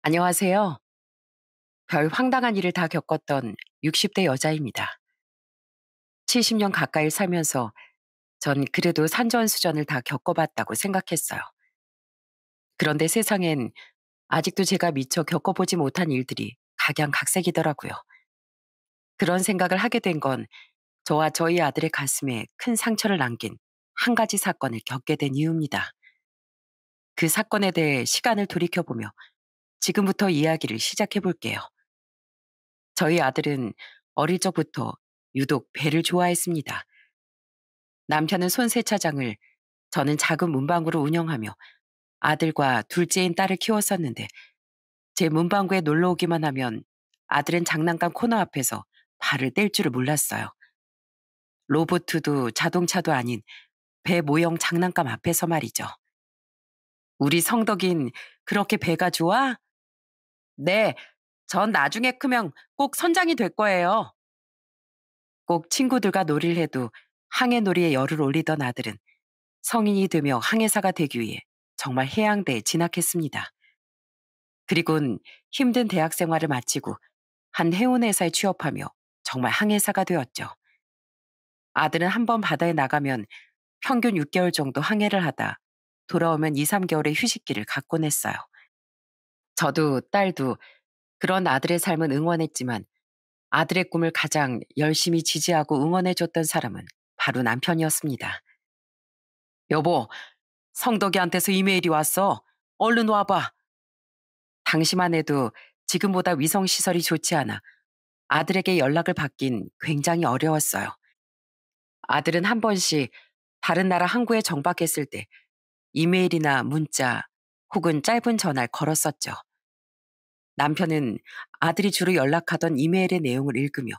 안녕하세요. 별 황당한 일을 다 겪었던 60대 여자입니다. 70년 가까이 살면서 전 그래도 산전수전을 다 겪어봤다고 생각했어요. 그런데 세상엔 아직도 제가 미처 겪어보지 못한 일들이 각양각색이더라고요. 그런 생각을 하게 된 건 저와 저희 아들의 가슴에 큰 상처를 남긴 한 가지 사건을 겪게 된 이유입니다. 그 사건에 대해 시간을 돌이켜보며 지금부터 이야기를 시작해 볼게요. 저희 아들은 어릴 적부터 유독 배를 좋아했습니다. 남편은 손세차장을, 저는 작은 문방구를 운영하며 아들과 둘째인 딸을 키웠었는데 제 문방구에 놀러 오기만 하면 아들은 장난감 코너 앞에서 발을 뗄 줄을 몰랐어요. 로보트도 자동차도 아닌 배 모형 장난감 앞에서 말이죠. 우리 성덕인 그렇게 배가 좋아? 네, 전 나중에 크면 꼭 선장이 될 거예요. 꼭 친구들과 놀이를 해도 항해놀이에 열을 올리던 아들은 성인이 되며 항해사가 되기 위해 정말 해양대에 진학했습니다. 그리곤 힘든 대학 생활을 마치고 한 해운회사에 취업하며 정말 항해사가 되었죠. 아들은 한 번 바다에 나가면 평균 6개월 정도 항해를 하다 돌아오면 2, 3개월의 휴식기를 갖곤 했어요. 저도 딸도 그런 아들의 삶은 응원했지만 아들의 꿈을 가장 열심히 지지하고 응원해줬던 사람은 바로 남편이었습니다. 여보, 성덕이한테서 이메일이 왔어. 얼른 와봐. 당시만 해도 지금보다 위성시설이 좋지 않아 아들에게 연락을 받긴 굉장히 어려웠어요. 아들은 한 번씩 다른 나라 항구에 정박했을 때 이메일이나 문자 혹은 짧은 전화를 걸었었죠. 남편은 아들이 주로 연락하던 이메일의 내용을 읽으며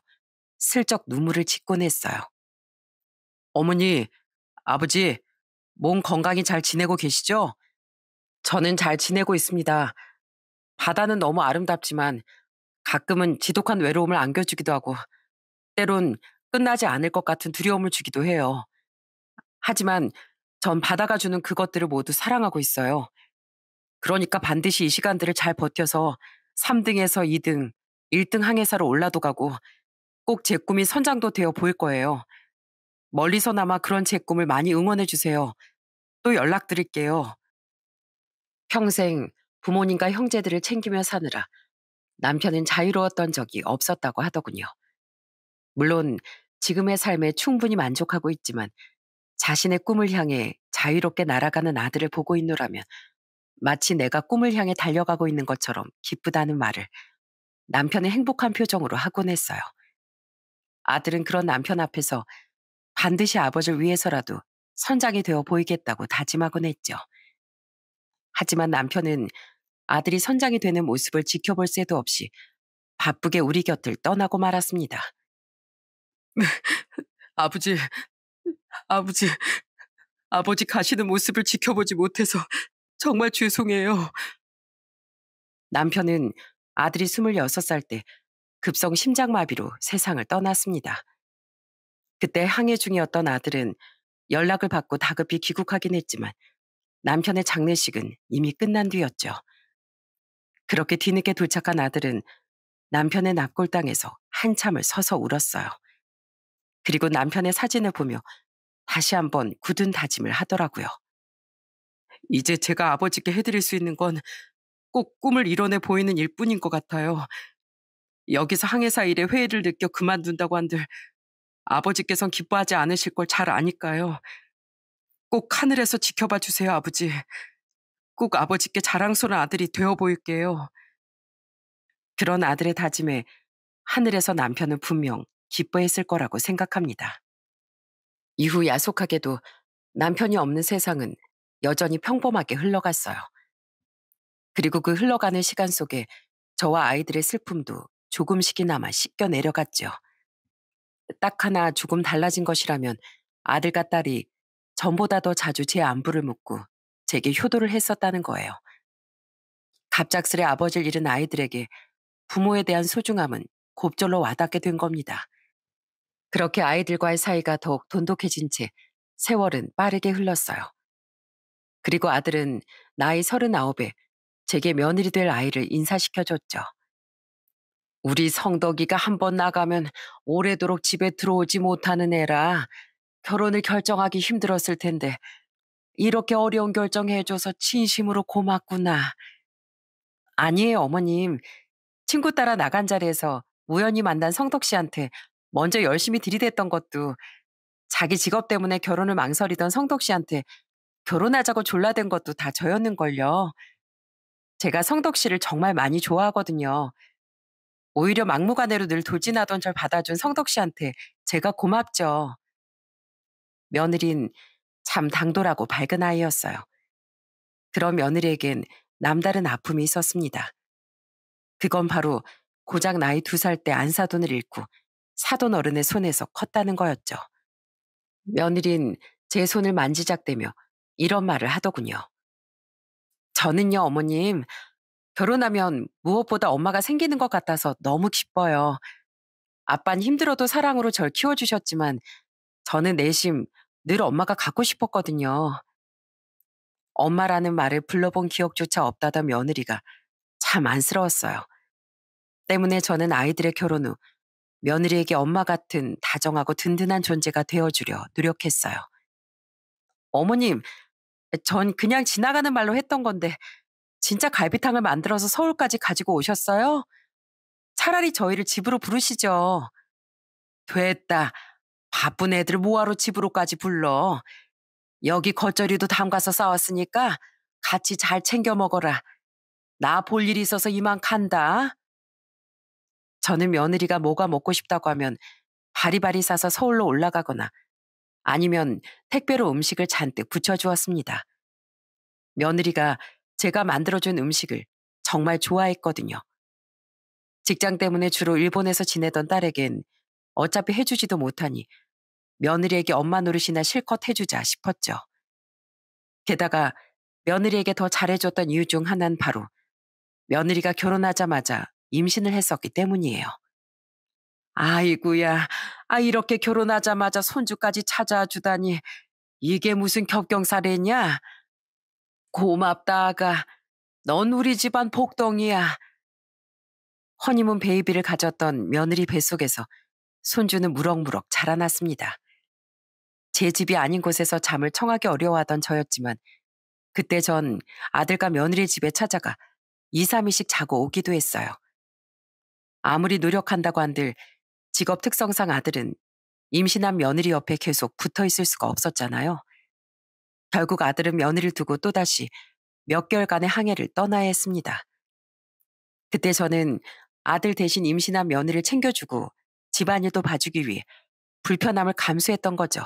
슬쩍 눈물을 짓곤 했어요. 어머니, 아버지, 몸 건강히 잘 지내고 계시죠? 저는 잘 지내고 있습니다. 바다는 너무 아름답지만 가끔은 지독한 외로움을 안겨주기도 하고 때론 끝나지 않을 것 같은 두려움을 주기도 해요. 하지만 전 바다가 주는 그것들을 모두 사랑하고 있어요. 그러니까 반드시 이 시간들을 잘 버텨서 3등에서 2등, 1등 항해사로 올라도 가고 꼭 제 꿈이 선장도 되어 보일 거예요. 멀리서나마 그런 제 꿈을 많이 응원해 주세요. 또 연락드릴게요. 평생 부모님과 형제들을 챙기며 사느라 남편은 자유로웠던 적이 없었다고 하더군요. 물론 지금의 삶에 충분히 만족하고 있지만 자신의 꿈을 향해 자유롭게 날아가는 아들을 보고 있노라면 마치 내가 꿈을 향해 달려가고 있는 것처럼 기쁘다는 말을 남편의 행복한 표정으로 하곤 했어요. 아들은 그런 남편 앞에서 반드시 아버지를 위해서라도 선장이 되어 보이겠다고 다짐하곤 했죠. 하지만 남편은 아들이 선장이 되는 모습을 지켜볼 새도 없이 바쁘게 우리 곁을 떠나고 말았습니다. 아버지, 아버지, 아버지 가시는 모습을 지켜보지 못해서 정말 죄송해요. 남편은 아들이 26살 때 급성 심장마비로 세상을 떠났습니다. 그때 항해 중이었던 아들은 연락을 받고 다급히 귀국하긴 했지만 남편의 장례식은 이미 끝난 뒤였죠. 그렇게 뒤늦게 도착한 아들은 남편의 납골당에서 한참을 서서 울었어요. 그리고 남편의 사진을 보며 다시 한번 굳은 다짐을 하더라고요. 이제 제가 아버지께 해드릴 수 있는 건 꼭 꿈을 이뤄내 보이는 일뿐인 것 같아요. 여기서 항해사 일에 회의를 느껴 그만둔다고 한들 아버지께선 기뻐하지 않으실 걸 잘 아니까요. 꼭 하늘에서 지켜봐 주세요, 아버지. 꼭 아버지께 자랑스러운 아들이 되어 보일게요. 그런 아들의 다짐에 하늘에서 남편은 분명 기뻐했을 거라고 생각합니다. 이후 야속하게도 남편이 없는 세상은 여전히 평범하게 흘러갔어요. 그리고 그 흘러가는 시간 속에 저와 아이들의 슬픔도 조금씩이나마 씻겨 내려갔죠. 딱 하나 조금 달라진 것이라면 아들과 딸이 전보다 더 자주 제 안부를 묻고 제게 효도를 했었다는 거예요. 갑작스레 아버지를 잃은 아이들에게 부모에 대한 소중함은 곱절로 와닿게 된 겁니다. 그렇게 아이들과의 사이가 더욱 돈독해진 채 세월은 빠르게 흘렀어요. 그리고 아들은 나이 39에 제게 며느리 될 아이를 인사시켜줬죠. 우리 성덕이가 한번 나가면 오래도록 집에 들어오지 못하는 애라 결혼을 결정하기 힘들었을 텐데 이렇게 어려운 결정해줘서 진심으로 고맙구나. 아니에요, 어머님. 친구 따라 나간 자리에서 우연히 만난 성덕 씨한테 먼저 열심히 들이댔던 것도 자기 직업 때문에 결혼을 망설이던 성덕 씨한테 결혼하자고 졸라댄 것도 다 저였는걸요. 제가 성덕 씨를 정말 많이 좋아하거든요. 오히려 막무가내로 늘 돌진하던 절 받아준 성덕 씨한테 제가 고맙죠. 며느린 참 당돌하고 밝은 아이였어요. 그런 며느리에겐 남다른 아픔이 있었습니다. 그건 바로 고작 나이 2살 때 안사돈을 잃고 사돈 어른의 손에서 컸다는 거였죠. 며느린 제 손을 만지작대며 이런 말을 하더군요. 저는요, 어머님, 결혼하면 무엇보다 엄마가 생기는 것 같아서 너무 기뻐요. 아빤 힘들어도 사랑으로 절 키워주셨지만 저는 내심 늘 엄마가 갖고 싶었거든요. 엄마라는 말을 불러본 기억조차 없다던 며느리가 참 안쓰러웠어요. 때문에 저는 아이들의 결혼 후 며느리에게 엄마 같은 다정하고 든든한 존재가 되어주려 노력했어요. 어머님, 전 그냥 지나가는 말로 했던 건데 진짜 갈비탕을 만들어서 서울까지 가지고 오셨어요? 차라리 저희를 집으로 부르시죠. 됐다. 바쁜 애들 뭐하러 집으로까지 불러. 여기 겉절이도 담가서 싸왔으니까 같이 잘 챙겨 먹어라. 나 볼 일이 있어서 이만 간다. 저는 며느리가 뭐가 먹고 싶다고 하면 바리바리 싸서 서울로 올라가거나 아니면 택배로 음식을 잔뜩 붙여주었습니다. 며느리가 제가 만들어준 음식을 정말 좋아했거든요. 직장 때문에 주로 일본에서 지내던 딸에겐 어차피 해주지도 못하니 며느리에게 엄마 노릇이나 실컷 해주자 싶었죠. 게다가 며느리에게 더 잘해줬던 이유 중 하나는 바로 며느리가 결혼하자마자 임신을 했었기 때문이에요. 아이고야, 이렇게 결혼하자마자 손주까지 찾아와 주다니 이게 무슨 겹경사래냐? 고맙다 아가. 넌 우리 집안 복덩이야. 허니문 베이비를 가졌던 며느리 뱃속에서 손주는 무럭무럭 자라났습니다. 제 집이 아닌 곳에서 잠을 청하기 어려워하던 저였지만 그때 전 아들과 며느리 집에 찾아가 2, 3일씩 자고 오기도 했어요. 아무리 노력한다고 한들 직업 특성상 아들은 임신한 며느리 옆에 계속 붙어 있을 수가 없었잖아요. 결국 아들은 며느리를 두고 또다시 몇 개월간의 항해를 떠나야 했습니다. 그때 저는 아들 대신 임신한 며느리를 챙겨주고 집안일도 봐주기 위해 불편함을 감수했던 거죠.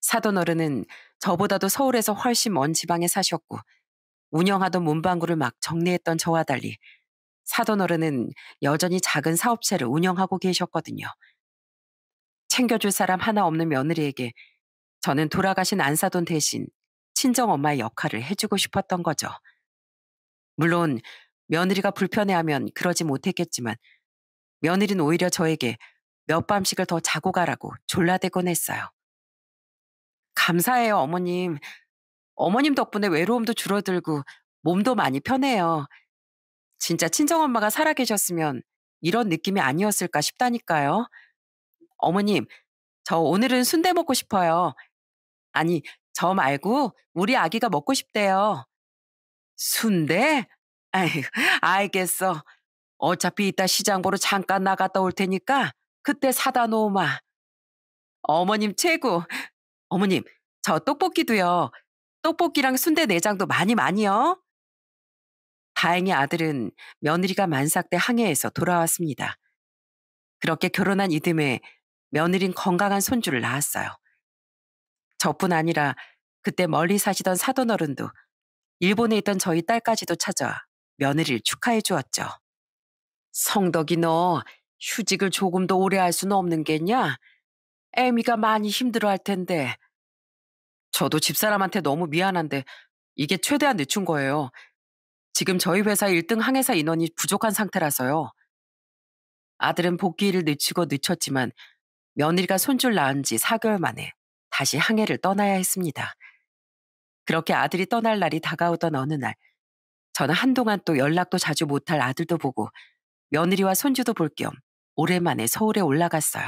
사돈 어른은 저보다도 서울에서 훨씬 먼 지방에 사셨고 운영하던 문방구를 막 정리했던 저와 달리 사돈 어른은 여전히 작은 사업체를 운영하고 계셨거든요. 챙겨줄 사람 하나 없는 며느리에게 저는 돌아가신 안사돈 대신 친정엄마의 역할을 해주고 싶었던 거죠. 물론 며느리가 불편해하면 그러지 못했겠지만 며느리는 오히려 저에게 몇 밤씩을 더 자고 가라고 졸라대곤 했어요. 감사해요, 어머님. 어머님 덕분에 외로움도 줄어들고 몸도 많이 편해요. 진짜 친정엄마가 살아계셨으면 이런 느낌이 아니었을까 싶다니까요. 어머님, 저 오늘은 순대 먹고 싶어요. 아니, 저 말고 우리 아기가 먹고 싶대요. 순대? 아이, 알겠어. 어차피 이따 시장 보러 잠깐 나갔다 올 테니까 그때 사다 놓으마. 어머님 최고. 어머님, 저 떡볶이도요. 떡볶이랑 순대 내장도 많이 많이요. 다행히 아들은 며느리가 만삭 때 항해해서 돌아왔습니다. 그렇게 결혼한 이듬해 며느린 건강한 손주를 낳았어요. 저뿐 아니라 그때 멀리 사시던 사돈 어른도 일본에 있던 저희 딸까지도 찾아와 며느리를 축하해 주었죠. 성덕이 너 휴직을 조금 더 오래 할 수는 없는 게냐? 애미가 많이 힘들어 할 텐데. 저도 집사람한테 너무 미안한데 이게 최대한 늦춘 거예요. 지금 저희 회사 1등 항해사 인원이 부족한 상태라서요. 아들은 복귀일을 늦추고 늦췄지만 며느리가 손주를 낳은 지 4개월 만에 다시 항해를 떠나야 했습니다. 그렇게 아들이 떠날 날이 다가오던 어느 날 저는 한동안 또 연락도 자주 못할 아들도 보고 며느리와 손주도 볼 겸 오랜만에 서울에 올라갔어요.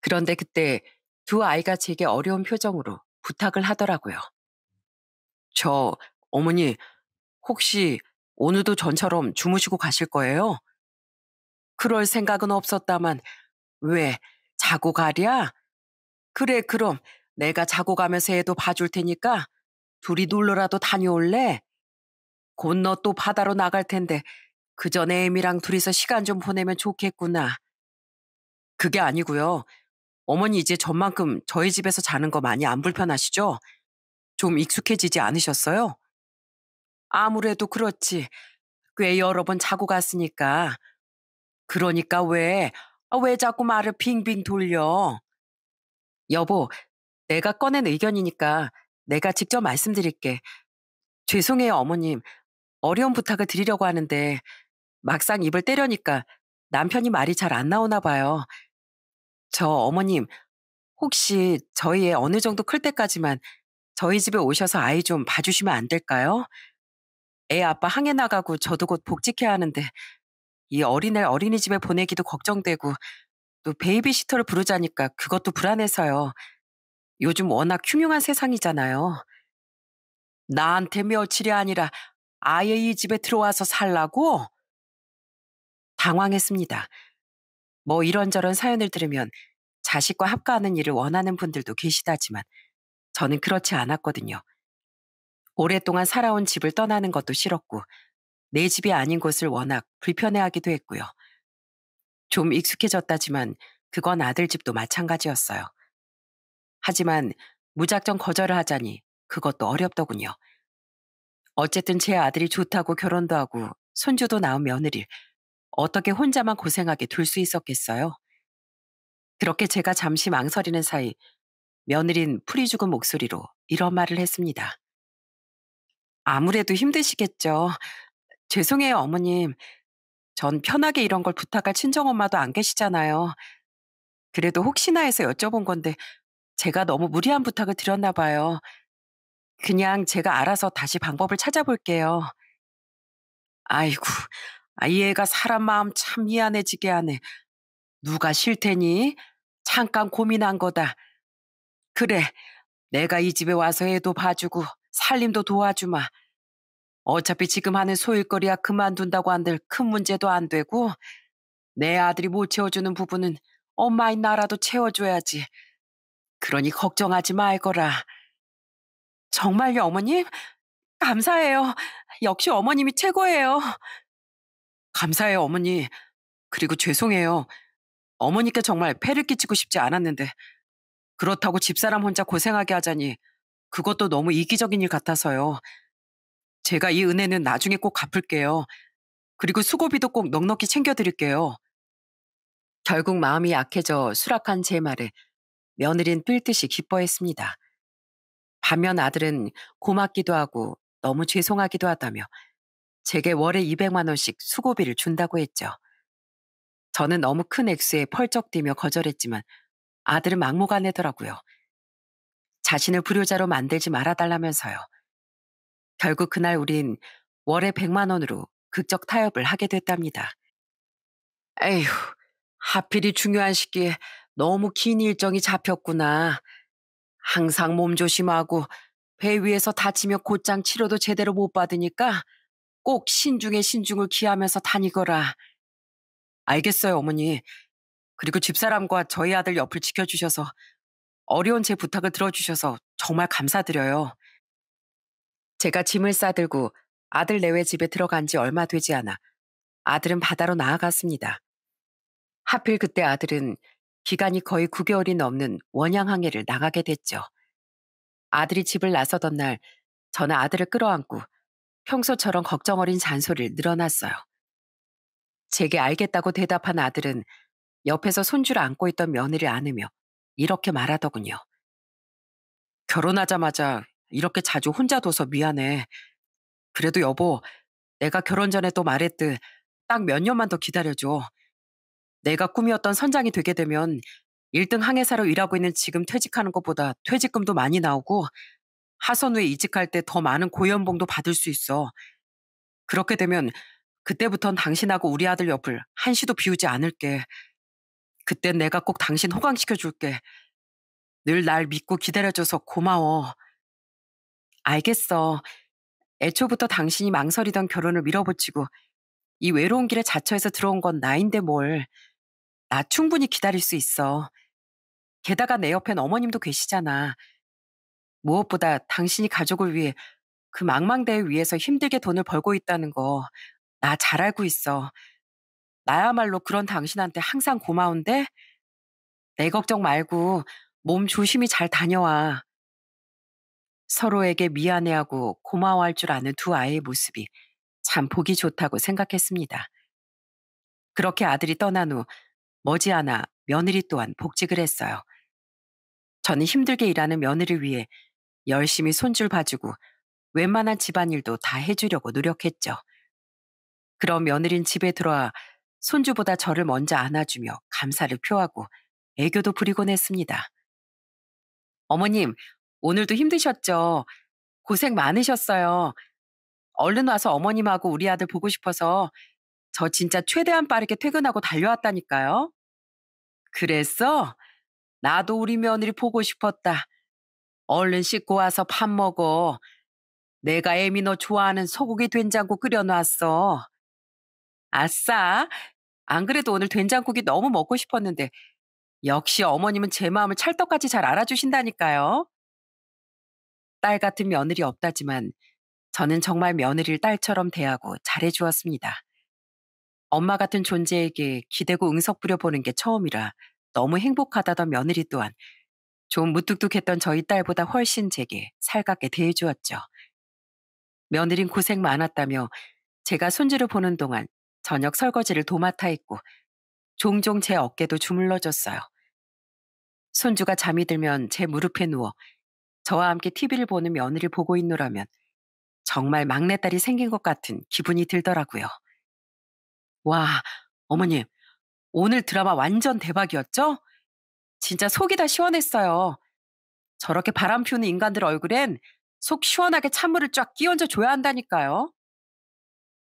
그런데 그때 두 아이가 제게 어려운 표정으로 부탁을 하더라고요. 저, 어머니, 혹시 오늘도 전처럼 주무시고 가실 거예요? 그럴 생각은 없었다만, 왜, 자고 가랴? 그래, 그럼 내가 자고 가면서 애도 봐줄 테니까 둘이 놀러라도 다녀올래? 곧 너 또 바다로 나갈 텐데 그 전에 애미랑 둘이서 시간 좀 보내면 좋겠구나. 그게 아니고요. 어머니 이제 전만큼 저희 집에서 자는 거 많이 안 불편하시죠? 좀 익숙해지지 않으셨어요? 아무래도 그렇지. 꽤 여러 번 자고 갔으니까. 그러니까 왜, 왜 자꾸 말을 빙빙 돌려? 여보, 내가 꺼낸 의견이니까 내가 직접 말씀드릴게. 죄송해요, 어머님. 어려운 부탁을 드리려고 하는데 막상 입을 떼려니까 남편이 말이 잘 안 나오나 봐요. 저 어머님, 혹시 저희 애 어느 정도 클 때까지만 저희 집에 오셔서 아이 좀 봐주시면 안 될까요? 애 아빠 항해 나가고 저도 곧 복직해야 하는데 이 어린애 어린이집에 보내기도 걱정되고 또 베이비시터를 부르자니까 그것도 불안해서요. 요즘 워낙 흉흉한 세상이잖아요. 나한테 며칠이 아니라 아예 이 집에 들어와서 살라고? 당황했습니다. 뭐 이런저런 사연을 들으면 자식과 합가하는 일을 원하는 분들도 계시다지만 저는 그렇지 않았거든요. 오랫동안 살아온 집을 떠나는 것도 싫었고 내 집이 아닌 곳을 워낙 불편해하기도 했고요. 좀 익숙해졌다지만 그건 아들 집도 마찬가지였어요. 하지만 무작정 거절을 하자니 그것도 어렵더군요. 어쨌든 제 아들이 좋다고 결혼도 하고 손주도 낳은 며느리를 어떻게 혼자만 고생하게 둘 수 있었겠어요? 그렇게 제가 잠시 망설이는 사이 며느린 풀이 죽은 목소리로 이런 말을 했습니다. 아무래도 힘드시겠죠. 죄송해요, 어머님. 전 편하게 이런 걸 부탁할 친정엄마도 안 계시잖아요. 그래도 혹시나 해서 여쭤본 건데 제가 너무 무리한 부탁을 드렸나 봐요. 그냥 제가 알아서 다시 방법을 찾아볼게요. 아이고, 이 애가 사람 마음 참 미안해지게 하네. 누가 싫대니? 잠깐 고민한 거다. 그래, 내가 이 집에 와서 애도 봐주고 살림도 도와주마. 어차피 지금 하는 소일거리야 그만둔다고 한들 큰 문제도 안 되고 내 아들이 못 채워주는 부분은 엄마인 나라도 채워줘야지. 그러니 걱정하지 말거라. 정말요, 어머님? 감사해요. 역시 어머님이 최고예요. 감사해요, 어머니. 그리고 죄송해요. 어머니께 정말 폐를 끼치고 싶지 않았는데 그렇다고 집사람 혼자 고생하게 하자니 그것도 너무 이기적인 일 같아서요. 제가 이 은혜는 나중에 꼭 갚을게요. 그리고 수고비도 꼭 넉넉히 챙겨드릴게요. 결국 마음이 약해져 수락한 제 말에 며느린 뛸 듯이 기뻐했습니다. 반면 아들은 고맙기도 하고 너무 죄송하기도 하다며 제게 월에 200만 원씩 수고비를 준다고 했죠. 저는 너무 큰 액수에 펄쩍 뛰며 거절했지만 아들은 막무가내더라고요. 자신을 불효자로 만들지 말아달라면서요. 결국 그날 우린 월에 100만 원으로 극적 타협을 하게 됐답니다. 에휴, 하필이 중요한 시기에 너무 긴 일정이 잡혔구나. 항상 몸 조심하고 배 위에서 다치면 곧장 치료도 제대로 못 받으니까 꼭 신중에 신중을 기하면서 다니거라. 알겠어요, 어머니. 그리고 집사람과 저희 아들 옆을 지켜주셔서 어려운 제 부탁을 들어주셔서 정말 감사드려요. 제가 짐을 싸들고 아들 내외 집에 들어간 지 얼마 되지 않아 아들은 바다로 나아갔습니다. 하필 그때 아들은 기간이 거의 9개월이 넘는 원양 항해를 나가게 됐죠. 아들이 집을 나서던 날 저는 아들을 끌어안고 평소처럼 걱정 어린 잔소리를 늘어놨어요. 제게 알겠다고 대답한 아들은 옆에서 손주를 안고 있던 며느리를 안으며 이렇게 말하더군요. 결혼하자마자 이렇게 자주 혼자 둬서 미안해. 그래도 여보, 내가 결혼 전에 또 말했듯 딱 몇 년만 더 기다려줘. 내가 꿈이었던 선장이 되게 되면 1등 항해사로 일하고 있는 지금 퇴직하는 것보다 퇴직금도 많이 나오고 하선 후에 이직할 때 더 많은 고연봉도 받을 수 있어. 그렇게 되면 그때부턴 당신하고 우리 아들 옆을 한시도 비우지 않을게. 그땐 내가 꼭 당신 호강시켜 줄게. 늘 날 믿고 기다려줘서 고마워. 알겠어. 애초부터 당신이 망설이던 결혼을 밀어붙이고 이 외로운 길에 자처해서 들어온 건 나인데 뭘. 나 충분히 기다릴 수 있어. 게다가 내 옆엔 어머님도 계시잖아. 무엇보다 당신이 가족을 위해 그 망망대해 위해서 힘들게 돈을 벌고 있다는 거 나 잘 알고 있어. 나야말로 그런 당신한테 항상 고마운데 내 걱정 말고 몸 조심히 잘 다녀와. 서로에게 미안해하고 고마워할 줄 아는 두 아이의 모습이 참 보기 좋다고 생각했습니다. 그렇게 아들이 떠난 후 머지않아 며느리 또한 복직을 했어요. 저는 힘들게 일하는 며느리를 위해 열심히 손줄 봐주고 웬만한 집안일도 다 해주려고 노력했죠. 그럼 며느린 집에 들어와 손주보다 저를 먼저 안아주며 감사를 표하고 애교도 부리곤 했습니다. 어머님, 오늘도 힘드셨죠? 고생 많으셨어요. 얼른 와서 어머님하고 우리 아들 보고 싶어서 저 진짜 최대한 빠르게 퇴근하고 달려왔다니까요. 그랬어? 나도 우리 며느리 보고 싶었다. 얼른 씻고 와서 밥 먹어. 내가 애미 너 좋아하는 소고기 된장국 끓여놨어. 아싸. 안 그래도 오늘 된장국이 너무 먹고 싶었는데 역시 어머님은 제 마음을 찰떡같이 잘 알아주신다니까요. 딸 같은 며느리 없다지만 저는 정말 며느리를 딸처럼 대하고 잘해주었습니다. 엄마 같은 존재에게 기대고 응석 부려보는 게 처음이라 너무 행복하다던 며느리 또한 좀 무뚝뚝했던 저희 딸보다 훨씬 제게 살갑게 대해주었죠. 며느린 고생 많았다며 제가 손주를 보는 동안 저녁 설거지를 도맡아 했고 종종 제 어깨도 주물러줬어요. 손주가 잠이 들면 제 무릎에 누워 저와 함께 TV를 보는 며느리를 보고 있노라면 정말 막내딸이 생긴 것 같은 기분이 들더라고요. 와, 어머님, 오늘 드라마 완전 대박이었죠? 진짜 속이 다 시원했어요. 저렇게 바람 피우는 인간들 얼굴엔 속 시원하게 찬물을 쫙 끼얹어 줘야 한다니까요.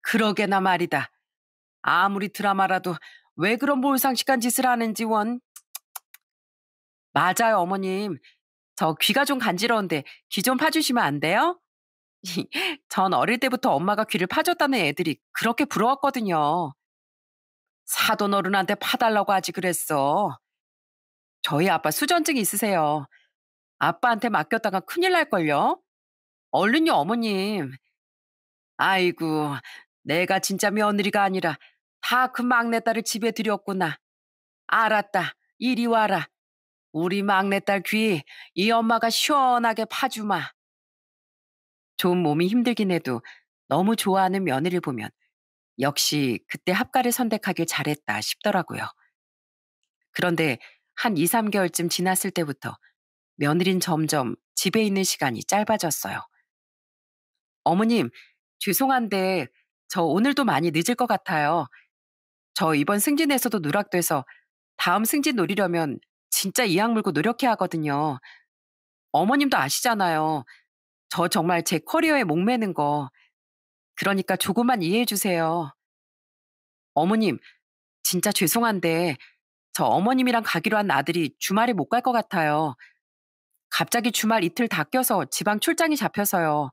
그러게나 말이다. 아무리 드라마라도 왜 그런 몰상식한 짓을 하는지 원. 맞아요, 어머님. 저 귀가 좀 간지러운데 귀 좀 파주시면 안 돼요? 전 어릴 때부터 엄마가 귀를 파줬다는 애들이 그렇게 부러웠거든요. 사돈 어른한테 파달라고 하지 그랬어. 저희 아빠 수전증 있으세요. 아빠한테 맡겼다가 큰일 날걸요? 얼른요, 어머님. 아이고, 내가 진짜 며느리가 아니라 다 그 막내딸을 집에 들였구나. 알았다. 이리 와라. 우리 막내딸 귀, 이 엄마가 시원하게 파주마. 좀 몸이 힘들긴 해도 너무 좋아하는 며느리를 보면 역시 그때 합가를 선택하길 잘했다 싶더라고요. 그런데 한 2, 3개월쯤 지났을 때부터 며느린 점점 집에 있는 시간이 짧아졌어요. 어머님, 죄송한데 저 오늘도 많이 늦을 것 같아요. 저 이번 승진에서도 누락돼서 다음 승진 노리려면 진짜 이악 물고 노력해야 하거든요. 어머님도 아시잖아요. 저 정말 제 커리어에 목매는 거. 그러니까 조금만 이해해 주세요. 어머님, 진짜 죄송한데 저 어머님이랑 가기로 한 나들이 주말에 못 갈 것 같아요. 갑자기 주말 이틀 다 껴서 지방 출장이 잡혀서요.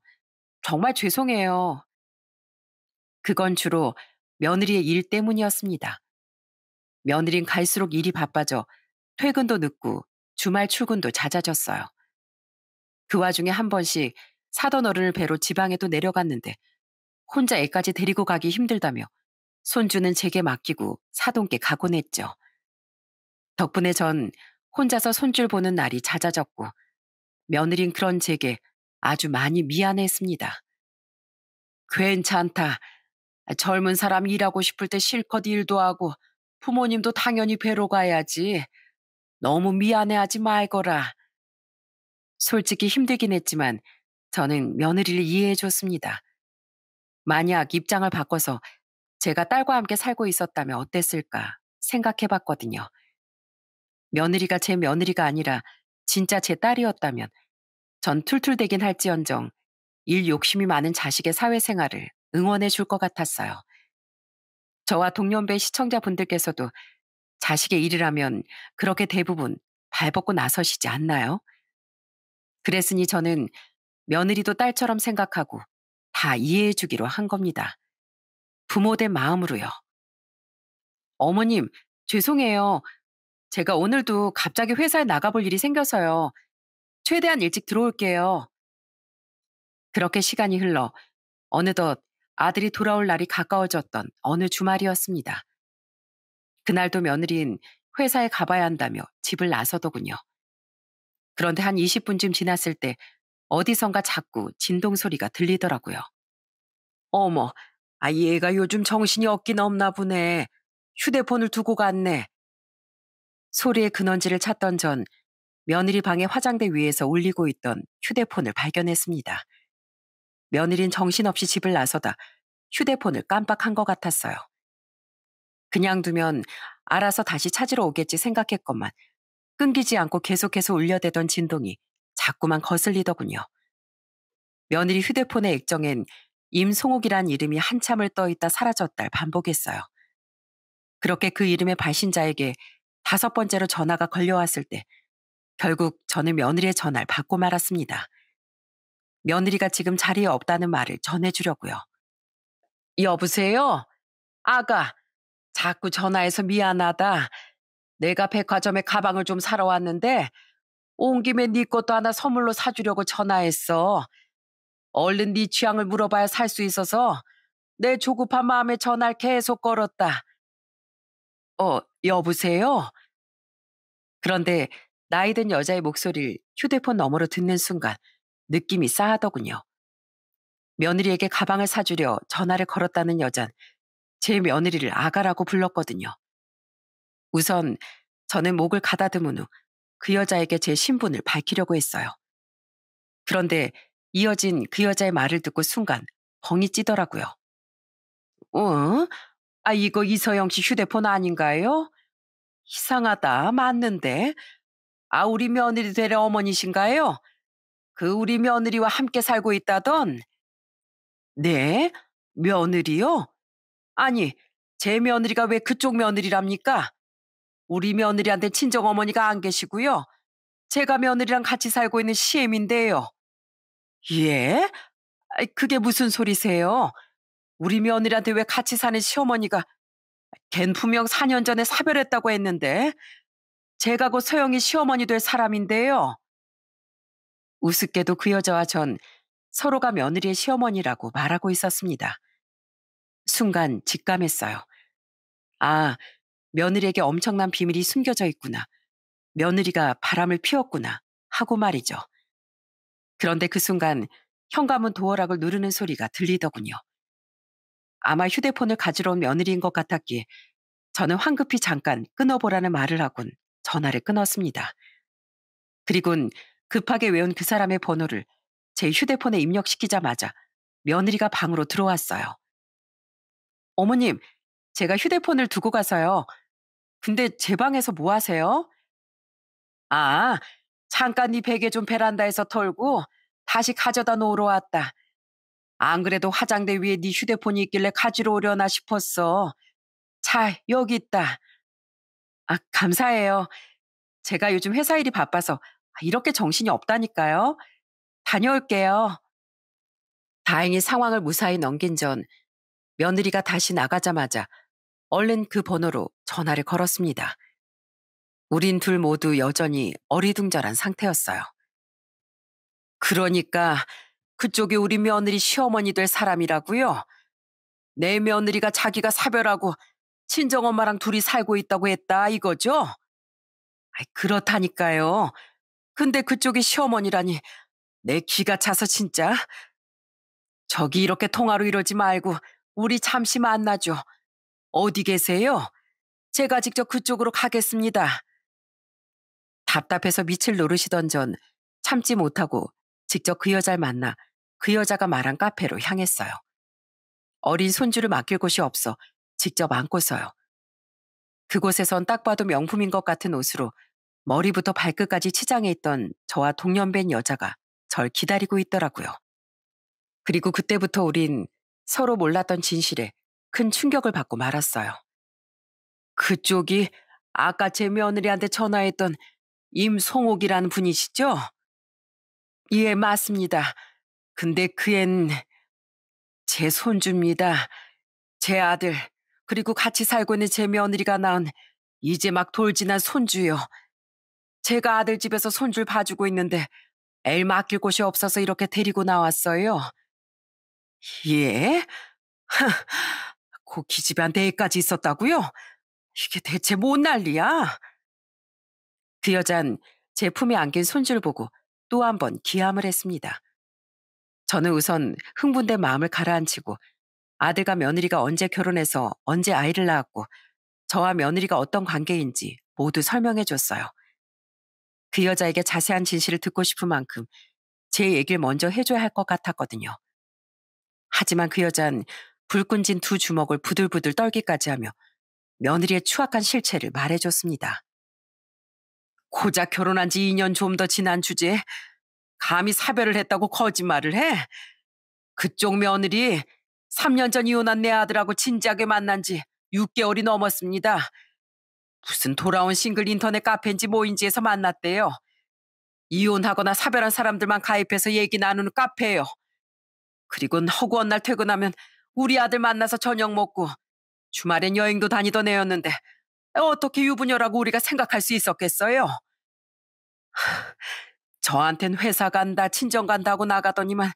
정말 죄송해요. 그건 주로 며느리의 일 때문이었습니다. 며느린 갈수록 일이 바빠져 퇴근도 늦고 주말 출근도 잦아졌어요. 그 와중에 한 번씩 사돈 어른을 뵈러 지방에도 내려갔는데 혼자 애까지 데리고 가기 힘들다며 손주는 제게 맡기고 사돈께 가곤 했죠. 덕분에 전 혼자서 손줄 보는 날이 잦아졌고 며느린 그런 제게 아주 많이 미안했습니다. 괜찮다. 젊은 사람 일하고 싶을 때 실컷 일도 하고 부모님도 당연히 뵈러 가야지. 너무 미안해하지 말거라. 솔직히 힘들긴 했지만 저는 며느리를 이해해줬습니다. 만약 입장을 바꿔서 제가 딸과 함께 살고 있었다면 어땠을까 생각해봤거든요. 며느리가 제 며느리가 아니라 진짜 제 딸이었다면 전 툴툴대긴 할지언정 일 욕심이 많은 자식의 사회생활을 응원해 줄 것 같았어요. 저와 동년배 시청자분들께서도 자식의 일이라면 그렇게 대부분 발벗고 나서시지 않나요? 그랬으니 저는 며느리도 딸처럼 생각하고 다 이해해 주기로 한 겁니다. 부모된 마음으로요. 어머님, 죄송해요. 제가 오늘도 갑자기 회사에 나가볼 일이 생겨서요. 최대한 일찍 들어올게요. 그렇게 시간이 흘러 어느덧 아들이 돌아올 날이 가까워졌던 어느 주말이었습니다. 그날도 며느리는 회사에 가봐야 한다며 집을 나서더군요. 그런데 한 20분쯤 지났을 때 어디선가 자꾸 진동 소리가 들리더라고요. 어머, 얘가 요즘 정신이 없긴 없나 보네. 휴대폰을 두고 갔네. 소리의 근원지를 찾던 전 며느리 방의 화장대 위에서 울리고 있던 휴대폰을 발견했습니다. 며느린 정신없이 집을 나서다 휴대폰을 깜빡한 것 같았어요. 그냥 두면 알아서 다시 찾으러 오겠지 생각했건만 끊기지 않고 계속해서 울려대던 진동이 자꾸만 거슬리더군요. 며느리 휴대폰의 액정엔 임송옥이란 이름이 한참을 떠있다 사라졌다를 반복했어요. 그렇게 그 이름의 발신자에게 5번째로 전화가 걸려왔을 때 결국 저는 며느리의 전화를 받고 말았습니다. 며느리가 지금 자리에 없다는 말을 전해주려고요. 여보세요? 아가, 자꾸 전화해서 미안하다. 내가 백화점에 가방을 좀 사러 왔는데 온 김에 네 것도 하나 선물로 사주려고 전화했어. 얼른 네 취향을 물어봐야 살 수 있어서 내 조급한 마음에 전화를 계속 걸었다. 여보세요? 그런데 나이 든 여자의 목소리를 휴대폰 너머로 듣는 순간 느낌이 싸하더군요. 며느리에게 가방을 사주려 전화를 걸었다는 여잔 제 며느리를 아가라고 불렀거든요. 우선 저는 목을 가다듬은 후 그 여자에게 제 신분을 밝히려고 했어요. 그런데 이어진 그 여자의 말을 듣고 순간 벙이 찌더라고요. 어? 이거 이서영 씨 휴대폰 아닌가요? 이상하다. 맞는데. 우리 며느리 되려 어머니신가요? 그 우리 며느리와 함께 살고 있다던? 네? 며느리요? 아니, 제 며느리가 왜 그쪽 며느리랍니까? 우리 며느리한테 친정 어머니가 안 계시고요. 제가 며느리랑 같이 살고 있는 시엠인데요. 예? 그게 무슨 소리세요? 우리 며느리한테 왜 같이 사는 시어머니가 걘 분명 4년 전에 사별했다고 했는데 제가 곧 서영이 시어머니 될 사람인데요. 우습게도 그 여자와 전 서로가 며느리의 시어머니라고 말하고 있었습니다. 순간 직감했어요. 아, 며느리에게 엄청난 비밀이 숨겨져 있구나. 며느리가 바람을 피웠구나 하고 말이죠. 그런데 그 순간 현관문 도어락을 누르는 소리가 들리더군요. 아마 휴대폰을 가지러 온 며느리인 것 같았기에 저는 황급히 잠깐 끊어보라는 말을 하곤 전화를 끊었습니다. 그리곤 급하게 외운 그 사람의 번호를 제 휴대폰에 입력시키자마자 며느리가 방으로 들어왔어요. 어머님, 제가 휴대폰을 두고 가서요. 근데 제 방에서 뭐 하세요? 아, 잠깐 네 베개 좀 베란다에서 털고 다시 가져다 놓으러 왔다. 안 그래도 화장대 위에 네 휴대폰이 있길래 가지러 오려나 싶었어. 자, 여기 있다. 감사해요. 제가 요즘 회사 일이 바빠서 이렇게 정신이 없다니까요. 다녀올게요. 다행히 상황을 무사히 넘긴 전 며느리가 다시 나가자마자 얼른 그 번호로 전화를 걸었습니다. 우린 둘 모두 여전히 어리둥절한 상태였어요. 그러니까 그쪽이 우리 며느리 시어머니 될 사람이라고요? 내 며느리가 자기가 사별하고 친정엄마랑 둘이 살고 있다고 했다 이거죠? 그렇다니까요. 근데 그쪽이 시어머니라니 내 기가 차서 진짜. 저기 이렇게 통화로 이러지 말고 우리 잠시 만나죠. 어디 계세요? 제가 직접 그쪽으로 가겠습니다. 답답해서 밑을 노르시던 전 참지 못하고 직접 그 여자를 만나 그 여자가 말한 카페로 향했어요. 어린 손주를 맡길 곳이 없어 직접 안고서요. 그곳에선 딱 봐도 명품인 것 같은 옷으로 머리부터 발끝까지 치장해 있던 저와 동년배인 여자가 절 기다리고 있더라고요. 그리고 그때부터 우린 서로 몰랐던 진실에 큰 충격을 받고 말았어요. 그쪽이 아까 제 며느리한테 전화했던 임송옥이라는 분이시죠? 예, 맞습니다. 근데 그 앤 제 손주입니다. 제 아들, 그리고 같이 살고 있는 제 며느리가 낳은 이제 막 돌진한 손주요. 제가 아들 집에서 손주를 봐주고 있는데 애 맡길 곳이 없어서 이렇게 데리고 나왔어요. 예? 그 기집애한테 애까지 있었다고요? 이게 대체 뭔 난리야? 그 여잔 제 품에 안긴 손주를 보고 또 한 번 기함을 했습니다. 저는 우선 흥분된 마음을 가라앉히고 아들과 며느리가 언제 결혼해서 언제 아이를 낳았고 저와 며느리가 어떤 관계인지 모두 설명해 줬어요. 그 여자에게 자세한 진실을 듣고 싶은 만큼 제 얘기를 먼저 해줘야 할 것 같았거든요. 하지만 그 여잔 불끈 진 두 주먹을 부들부들 떨기까지 하며 며느리의 추악한 실체를 말해줬습니다. 고작 결혼한 지 2년 좀 더 지난 주제에 감히 사별을 했다고 거짓말을 해? 그쪽 며느리 3년 전 이혼한 내 아들하고 진지하게 만난 지 6개월이 넘었습니다. 무슨 돌아온 싱글 인터넷 카페인지 뭐인지에서 만났대요. 이혼하거나 사별한 사람들만 가입해서 얘기 나누는 카페예요. 그리고는 허구한 날 퇴근하면 우리 아들 만나서 저녁 먹고 주말엔 여행도 다니던 애였는데 어떻게 유부녀라고 우리가 생각할 수 있었겠어요? 저한텐 회사 간다, 친정 간다 하고 나가더니만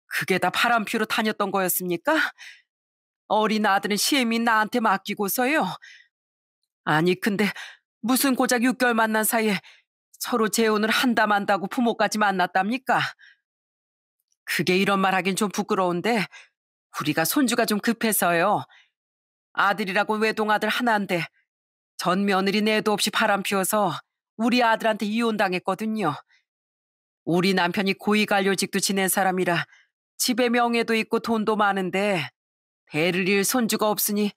그게 다 바람 피우러 다녔던 거였습니까? 어린 아들은 시애미 나한테 맡기고서요. 아니 근데 무슨 고작 6개월 만난 사이에 서로 재혼을 한다 만다고 부모까지 만났답니까? 그게 이런 말 하긴 좀 부끄러운데 우리가 손주가 좀 급해서요. 아들이라고 외동아들 하나인데 전 며느리 내도 없이 바람 피워서 우리 아들한테 이혼당했거든요. 우리 남편이 고위관료직도 지낸 사람이라 집에 명예도 있고 돈도 많은데 대를 이을 손주가 없으니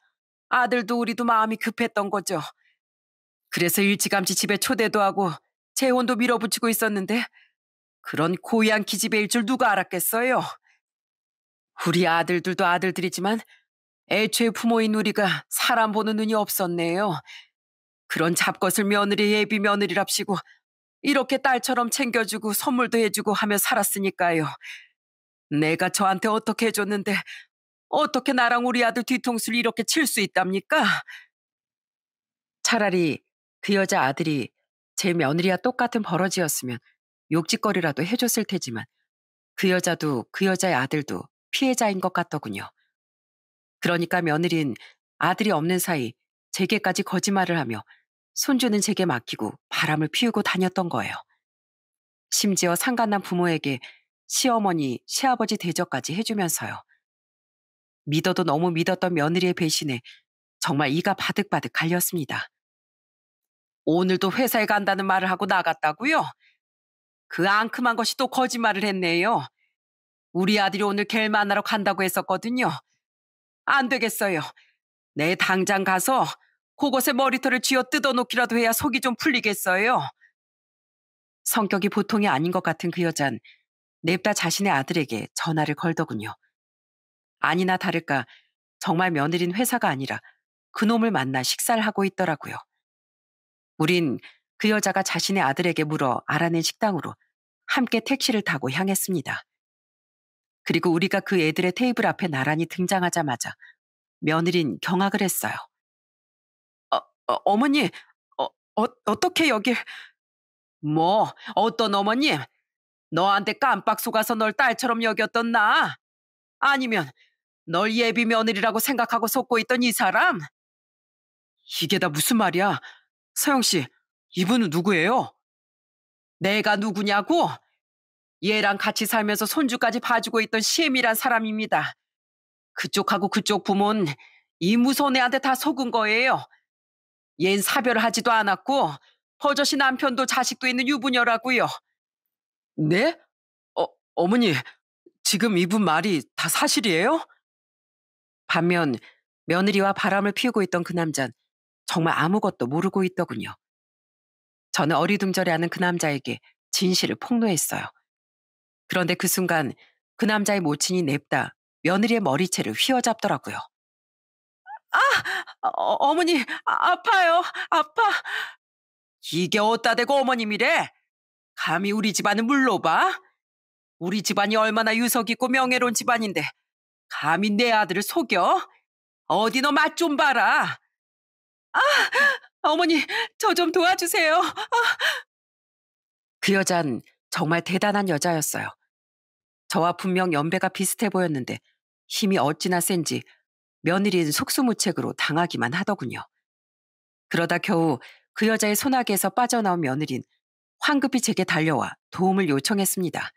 아들도 우리도 마음이 급했던 거죠. 그래서 일찌감치 집에 초대도 하고 재혼도 밀어붙이고 있었는데 그런 고의한 기집애일 줄 누가 알았겠어요. 우리 아들들도 아들들이지만 애초에 부모인 우리가 사람 보는 눈이 없었네요. 그런 잡것을 며느리 예비 며느리랍시고 이렇게 딸처럼 챙겨주고 선물도 해주고 하며 살았으니까요. 내가 저한테 어떻게 해줬는데 어떻게 나랑 우리 아들 뒤통수를 이렇게 칠 수 있답니까? 차라리 그 여자 아들이 제 며느리와 똑같은 버러지였으면 욕짓거리라도 해줬을 테지만 그 여자도 그 여자의 아들도 피해자인 것 같더군요. 그러니까 며느린 아들이 없는 사이 제게까지 거짓말을 하며 손주는 제게 맡기고 바람을 피우고 다녔던 거예요. 심지어 상간남 부모에게 시어머니, 시아버지 대접까지 해주면서요. 믿어도 너무 믿었던 며느리의 배신에 정말 이가 바득바득 갈렸습니다. 오늘도 회사에 간다는 말을 하고 나갔다고요? 그 앙큼한 것이 또 거짓말을 했네요. 우리 아들이 오늘 걔를 만나러 간다고 했었거든요. 안 되겠어요. 내 당장 가서 그곳에 머리털을 쥐어 뜯어놓기라도 해야 속이 좀 풀리겠어요. 성격이 보통이 아닌 것 같은 그 여잔 냅다 자신의 아들에게 전화를 걸더군요. 아니나 다를까 정말 며느린 회사가 아니라 그놈을 만나 식사를 하고 있더라고요. 우린 그 여자가 자신의 아들에게 물어 알아낸 식당으로 함께 택시를 타고 향했습니다. 그리고 우리가 그 애들의 테이블 앞에 나란히 등장하자마자 며느린 경악을 했어요. 어머니, 어떻게 여길... 뭐, 어떤 어머님? 너한테 깜빡 속아서 널 딸처럼 여겼던 나? 아니면 널 예비 며느리라고 생각하고 속고 있던 이 사람? 이게 다 무슨 말이야? 서영 씨, 이분은 누구예요? 내가 누구냐고? 얘랑 같이 살면서 손주까지 봐주고 있던 시엠이란 사람입니다. 그쪽하고 그쪽 부모는 이 무서운 애한테 다 속은 거예요. 얜 사별을 하지도 않았고 버젓이 남편도 자식도 있는 유부녀라고요. 네? 어머니, 지금 이분 말이 다 사실이에요? 반면 며느리와 바람을 피우고 있던 그 남잔 정말 아무것도 모르고 있더군요. 저는 어리둥절해하는 그 남자에게 진실을 폭로했어요. 그런데 그 순간 그 남자의 모친이 냅다 며느리의 머리채를 휘어잡더라고요. 어머니, 아파요. 아파. 이게 어따 대고 어머님이래? 감히 우리 집안을 물러봐? 우리 집안이 얼마나 유석 있고 명예로운 집안인데 감히 내 아들을 속여? 어디 너 맛 좀 봐라. 어머니, 저 좀 도와주세요. 그 여잔 정말 대단한 여자였어요. 저와 분명 연배가 비슷해 보였는데 힘이 어찌나 센지 며느리는 속수무책으로 당하기만 하더군요. 그러다 겨우 그 여자의 소나기에서 빠져나온 며느린 황급히 제게 달려와 도움을 요청했습니다.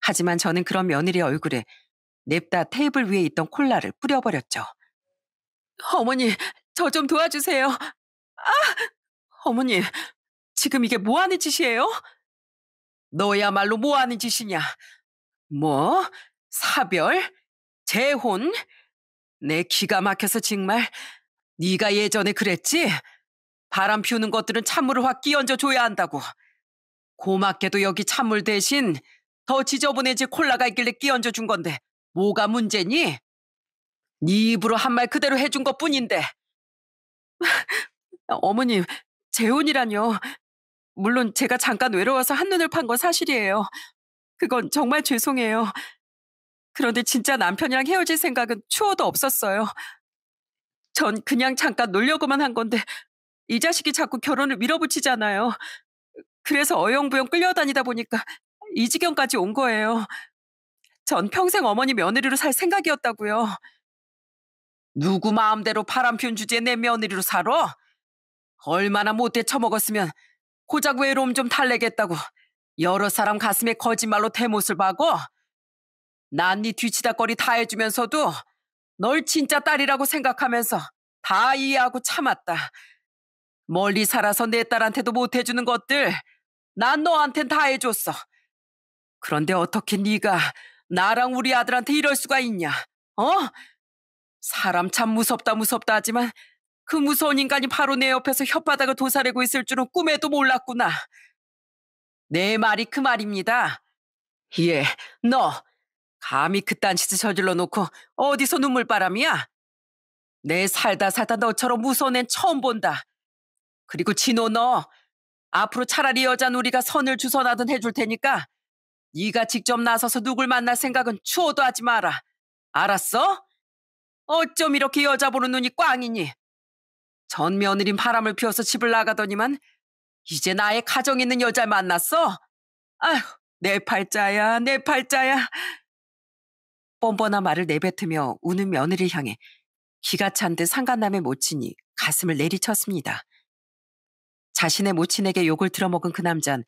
하지만 저는 그런 며느리의 얼굴에 냅다 테이블 위에 있던 콜라를 뿌려버렸죠. 어머니, 저 좀 도와주세요. 어머니, 지금 이게 뭐 하는 짓이에요? 너야말로 뭐 하는 짓이냐? 뭐? 사별? 재혼? 내 기가 막혀서 정말. 네가 예전에 그랬지? 바람 피우는 것들은 찬물을 확 끼얹어 줘야 한다고. 고맙게도 여기 찬물 대신 더 지저분해질 콜라가 있길래 끼얹어 준 건데 뭐가 문제니? 네 입으로 한 말 그대로 해준 것뿐인데. 어머님, 재혼이라뇨. 물론 제가 잠깐 외로워서 한눈을 판 건 사실이에요. 그건 정말 죄송해요. 그런데 진짜 남편이랑 헤어질 생각은 추호도 없었어요. 전 그냥 잠깐 놀려고만 한 건데 이 자식이 자꾸 결혼을 밀어붙이잖아요. 그래서 어영부영 끌려다니다 보니까 이 지경까지 온 거예요. 전 평생 어머니 며느리로 살 생각이었다고요. 누구 마음대로 바람 피운 주제에 내 며느리로 살아? 얼마나 못돼 처먹었으면 고작 외로움 좀 달래겠다고 여러 사람 가슴에 거짓말로 대못을 박어? 난 네 뒤치다거리 다 해주면서도 널 진짜 딸이라고 생각하면서 다 이해하고 참았다. 멀리 살아서 내 딸한테도 못해주는 것들 난 너한텐 다 해줬어. 그런데 어떻게 네가 나랑 우리 아들한테 이럴 수가 있냐? 어? 사람 참 무섭다 무섭다 하지만 그 무서운 인간이 바로 내 옆에서 혓바닥을 도사리고 있을 줄은 꿈에도 몰랐구나. 내 말이 그 말입니다. 예, 너 감히 그딴 짓을 저질러 놓고 어디서 눈물바람이야? 내 살다 살다 너처럼 무서운 앤 처음 본다. 그리고 진호 너 앞으로 차라리 여자는 우리가 선을 주선하든 해줄 테니까 네가 직접 나서서 누굴 만날 생각은 추호도 하지 마라. 알았어? 어쩜 이렇게 여자 보는 눈이 꽝이니? 전 며느린 바람을 피워서 집을 나가더니만 이제 나의 가정 있는 여자를 만났어? 아휴, 내 팔자야, 내 팔자야. 뻔뻔한 말을 내뱉으며 우는 며느리를 향해 기가 찬 듯 상간남의 모친이 가슴을 내리쳤습니다. 자신의 모친에게 욕을 들어먹은 그 남잔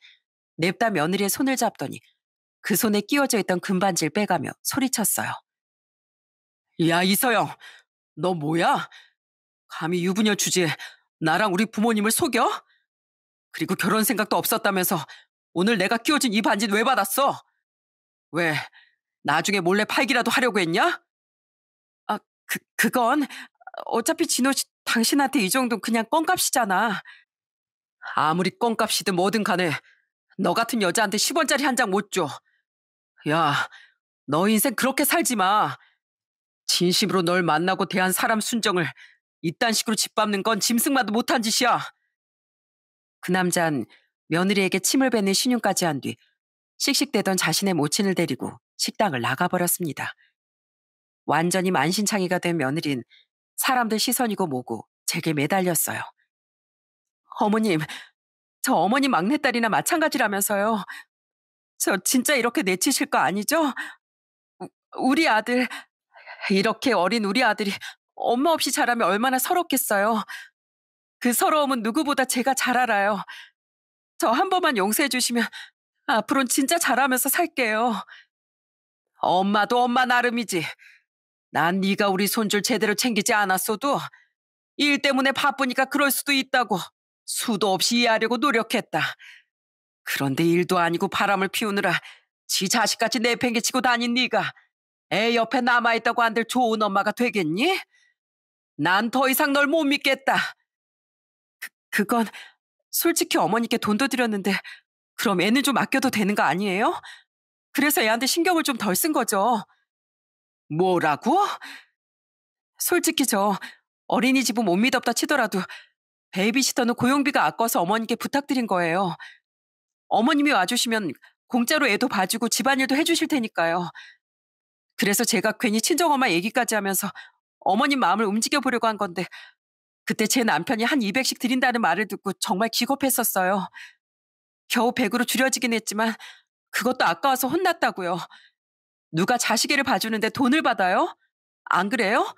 냅다 며느리의 손을 잡더니 그 손에 끼워져 있던 금반지를 빼가며 소리쳤어요. 야, 이서영, 너 뭐야? 감히 유부녀 주제에 나랑 우리 부모님을 속여? 그리고 결혼 생각도 없었다면서 오늘 내가 끼워준 이 반지는 왜 받았어? 왜, 나중에 몰래 팔기라도 하려고 했냐? 그건 어차피 진호 씨 당신한테 이 정도는 그냥 껌값이잖아. 아무리 껌값이든 뭐든 간에 너 같은 여자한테 10원짜리 한 장 못 줘. 야, 너 인생 그렇게 살지 마. 진심으로 널 만나고 대한 사람 순정을 이딴 식으로 짓밟는 건 짐승만도 못한 짓이야. 그 남잔 며느리에게 침을 뱉는 신용까지 한 뒤 씩씩대던 자신의 모친을 데리고 식당을 나가버렸습니다. 완전히 만신창이가 된 며느린 사람들 시선이고 뭐고 제게 매달렸어요. 어머님, 저 어머니 막내딸이나 마찬가지라면서요. 저 진짜 이렇게 내치실 거 아니죠? 우리 아들, 이렇게 어린 우리 아들이 엄마 없이 자라면 얼마나 서럽겠어요. 그 서러움은 누구보다 제가 잘 알아요. 저 한 번만 용서해 주시면 앞으로는 진짜 잘하면서 살게요. 엄마도 엄마 나름이지. 난 네가 우리 손줄 제대로 챙기지 않았어도 일 때문에 바쁘니까 그럴 수도 있다고 수도 없이 이해하려고 노력했다. 그런데 일도 아니고 바람을 피우느라 지 자식같이 내팽개치고 다닌 네가 애 옆에 남아있다고 한들 좋은 엄마가 되겠니? 난 더 이상 널 못 믿겠다. 그건 솔직히 어머니께 돈도 드렸는데 그럼 애는 좀 아껴도 되는 거 아니에요? 그래서 애한테 신경을 좀 덜 쓴 거죠. 뭐라고? 솔직히 저 어린이집은 못 믿었다 치더라도 베이비시터는 고용비가 아까워서 어머니께 부탁드린 거예요. 어머님이 와주시면 공짜로 애도 봐주고 집안일도 해주실 테니까요. 그래서 제가 괜히 친정엄마 얘기까지 하면서 어머님 마음을 움직여 보려고 한 건데 그때 제 남편이 한 200씩 드린다는 말을 듣고 정말 기겁했었어요. 겨우 100으로 줄여지긴 했지만 그것도 아까워서 혼났다고요. 누가 자식애를 봐주는데 돈을 받아요? 안 그래요?